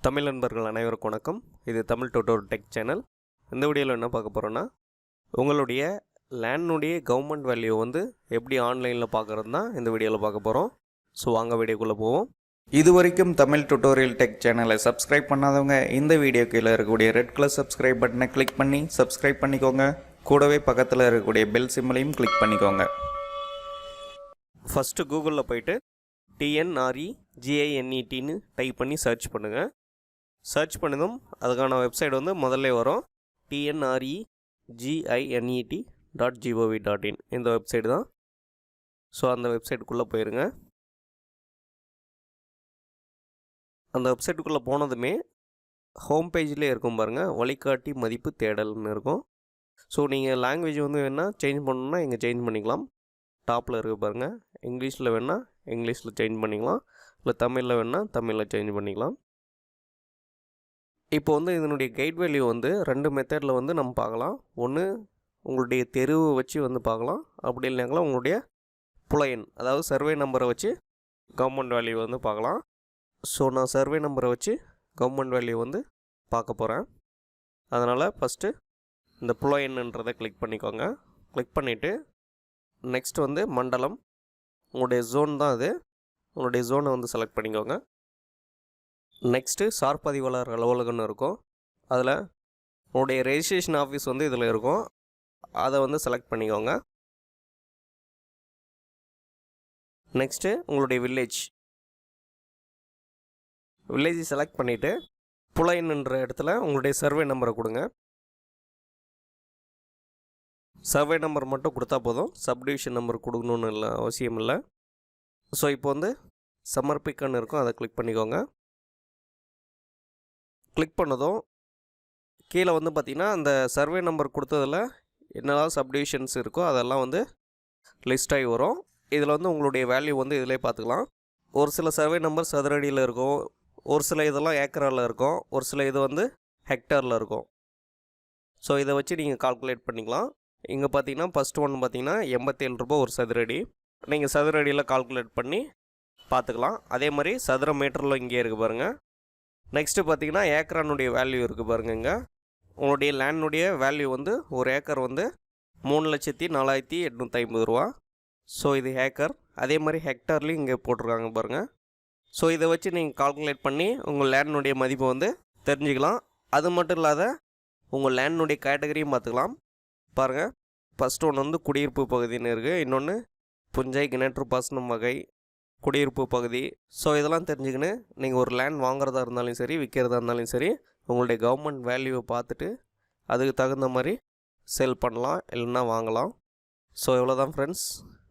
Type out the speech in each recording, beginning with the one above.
தமிழ் நண்பர்கள் அனைவருக்கும் வணக்கம். இது தமிழ் டியூட்டோரியல் டெக் சேனல். இந்த வீடியோவில் என்ன பார்க்க போகிறோன்னா, உங்களுடைய லேண்டுடைய கவர்மெண்ட் வேல்யூ வந்து எப்படி ஆன்லைனில் பார்க்குறது தான் இந்த வீடியோவில் பார்க்க போகிறோம். ஸோ வாங்க வீடியோக்குள்ளே போவோம். இது வரைக்கும் தமிழ் டியூட்டோரியல் டெக் சேனலை சப்ஸ்கிரைப் பண்ணாதவங்க இந்த வீடியோ கீழே இருக்கக்கூடிய ரெட் கலர் சப்ஸ்கிரைப் பட்டனை கிளிக் பண்ணி சப்ஸ்கிரைப் பண்ணிக்கோங்க. கூடவே பக்கத்தில் இருக்கக்கூடிய பெல் சிம்மலையும் கிளிக் பண்ணிக்கோங்க. ஃபஸ்ட்டு கூகுளில் போய்ட்டு TNREGINETன்னு டைப் பண்ணி சர்ச் பண்ணுங்கள். சர்ச் பண்ணதும் அதுக்கான வெப்சைட் வந்து முதல்ல வரும். TNREGINET.gov.in இந்த வெப்சைட் தான். ஸோ அந்த வெப்சைட்டுக்குள்ளே போயிருங்க. அந்த வெப்சைட்டுக்குள்ளே போனதுமே ஹோம் பேஜ்லேயே இருக்கும் பாருங்கள், வழிகாட்டி மதிப்பு தேடல்னு இருக்கும். ஸோ நீங்கள் லாங்குவேஜ் வந்து வேணால் சேஞ்ச் பண்ணணுன்னா இங்கே சேஞ்ச் பண்ணிக்கலாம். டாப்பில் இருக்குது பாருங்கள், இங்கிலீஷில் வேணால் இங்கிலீஷில் சேஞ்ச் பண்ணிக்கலாம், இல்லை தமிழில் வேணால் தமிழில் சேஞ்ச் பண்ணிக்கலாம். இப்போ வந்து இதனுடைய கைட் வேல்யூ வந்து 2 மெத்தடில் வந்து நம்ம பார்க்கலாம். ஒன்று உங்களுடைய தெருவை வச்சு வந்து பார்க்கலாம், அப்படி இல்லைங்களா உங்களுடைய புலையன் அதாவது சர்வே நம்பரை வச்சு கவர்மெண்ட் வேல்யூ வந்து பார்க்கலாம். ஸோ நான் சர்வே நம்பரை வச்சு கவர்மெண்ட் வேல்யூ வந்து பார்க்க போகிறேன். அதனால் ஃபஸ்ட்டு இந்த புலையன்ன்றதை கிளிக் பண்ணிக்கோங்க. கிளிக் பண்ணிவிட்டு நெக்ஸ்ட் வந்து மண்டலம், உங்களுடைய ஜோன் தான் அது, உங்களுடைய ஜோனை வந்து செலக்ட் பண்ணிக்கோங்க. நெக்ஸ்ட்டு சார் பதிவாளர் அலுவலகம்னு இருக்கும். அதில் உங்களுடைய ரெஜிஸ்ட்ரேஷன் ஆஃபீஸ் வந்து இதில் இருக்கும், அதை வந்து செலக்ட் பண்ணிக்கோங்க. நெக்ஸ்ட்டு உங்களுடைய வில்லேஜ் செலக்ட் பண்ணிவிட்டு புலைன்ன்ற இடத்துல உங்களுடைய சர்வே நம்பரை கொடுங்க. சர்வே நம்பர் மட்டும் கொடுத்தா போதும், சப்டிவிஷன் நம்பர் கொடுக்கணுன்னு இல்லை அவசியம் இல்லை. ஸோ இப்போ வந்து சமர்ப்பிக்கன்னு இருக்கும், அதை கிளிக் பண்ணிக்கோங்க. கிளிக் பண்ணதும் கீழே வந்து பார்த்திங்கன்னா அந்த சர்வே நம்பர் கொடுத்ததில் என்னெல்லாம் சப்டிவிஷன்ஸ் இருக்கோ அதெல்லாம் வந்து லிஸ்ட் ஆகி வரும். இதில் வந்து உங்களுடைய வேல்யூ வந்து இதிலே பார்த்துக்கலாம். ஒரு சில சர்வே நம்பர் சதுரடியில் இருக்கும், ஒரு சில இதெல்லாம் ஏக்கரில் இருக்கும், ஒரு சில இது வந்து ஹெக்டரில் இருக்கும். ஸோ இதை வச்சு நீங்கள் கால்குலேட் பண்ணிக்கலாம். இங்கே பார்த்தீங்கன்னா ஃபஸ்ட் ஒன்று பார்த்தீங்கன்னா 87 ரூபா ஒரு சதுரடி. நீங்கள் சதுரடியில் கால்குலேட் பண்ணி பார்த்துக்கலாம். அதே மாதிரி சதுர மீட்டரில் இங்கே இருக்குது பாருங்கள். நெக்ஸ்ட்டு பார்த்தீங்கன்னா ஏக்கரானுடைய வேல்யூ இருக்குது பாருங்கள். இங்கே உங்களுடைய லேண்டுடைய வேல்யூ வந்து ஒரு ஏக்கர் வந்து 3,04,850 ரூபா. ஸோ இது ஏக்கர். அதே மாதிரி ஹெக்டார்லேயும் இங்கே போட்டிருக்காங்க பாருங்கள். ஸோ இதை வச்சு நீங்கள் கால்குலேட் பண்ணி உங்கள் லேண்டுடைய மதிப்பை வந்து தெரிஞ்சுக்கலாம். அது மட்டும் இல்லாத உங்கள் லேண்டுடைய கேட்டகரியும் பார்த்துக்கலாம். பாருங்கள், ஃபஸ்ட்டு ஒன்று வந்து குடியிருப்பு பகுதின்னு இருக்குது, இன்னொன்று புஞ்சை கிணற்று பாசனம் வகை குடியிருப்பு பகுதி. ஸோ இதெல்லாம் தெரிஞ்சுக்கின்னு நீங்கள் ஒரு லேண்ட் வாங்குறதா இருந்தாலும் சரி விற்கிறதா இருந்தாலும் சரி உங்களுடைய கவர்மெண்ட் வேல்யூவை பார்த்துட்டு அதுக்கு தகுந்த மாதிரி சேல் பண்ணலாம், இல்லைன்னா வாங்கலாம். ஸோ இவ்வளோதான் ஃப்ரெண்ட்ஸ்.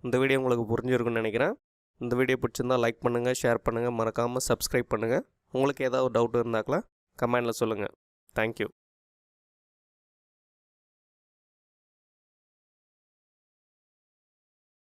இந்த வீடியோ உங்களுக்கு புரிஞ்சிருக்குன்னு நினைக்கிறேன். இந்த வீடியோ பிடிச்சிருந்தால் லைக் பண்ணுங்கள், ஷேர் பண்ணுங்கள், மறக்காமல் சப்ஸ்கிரைப் பண்ணுங்கள். உங்களுக்கு ஏதாவது டவுட் இருந்தாக்கல கமெண்டில் சொல்லுங்கள். தேங்க்யூ.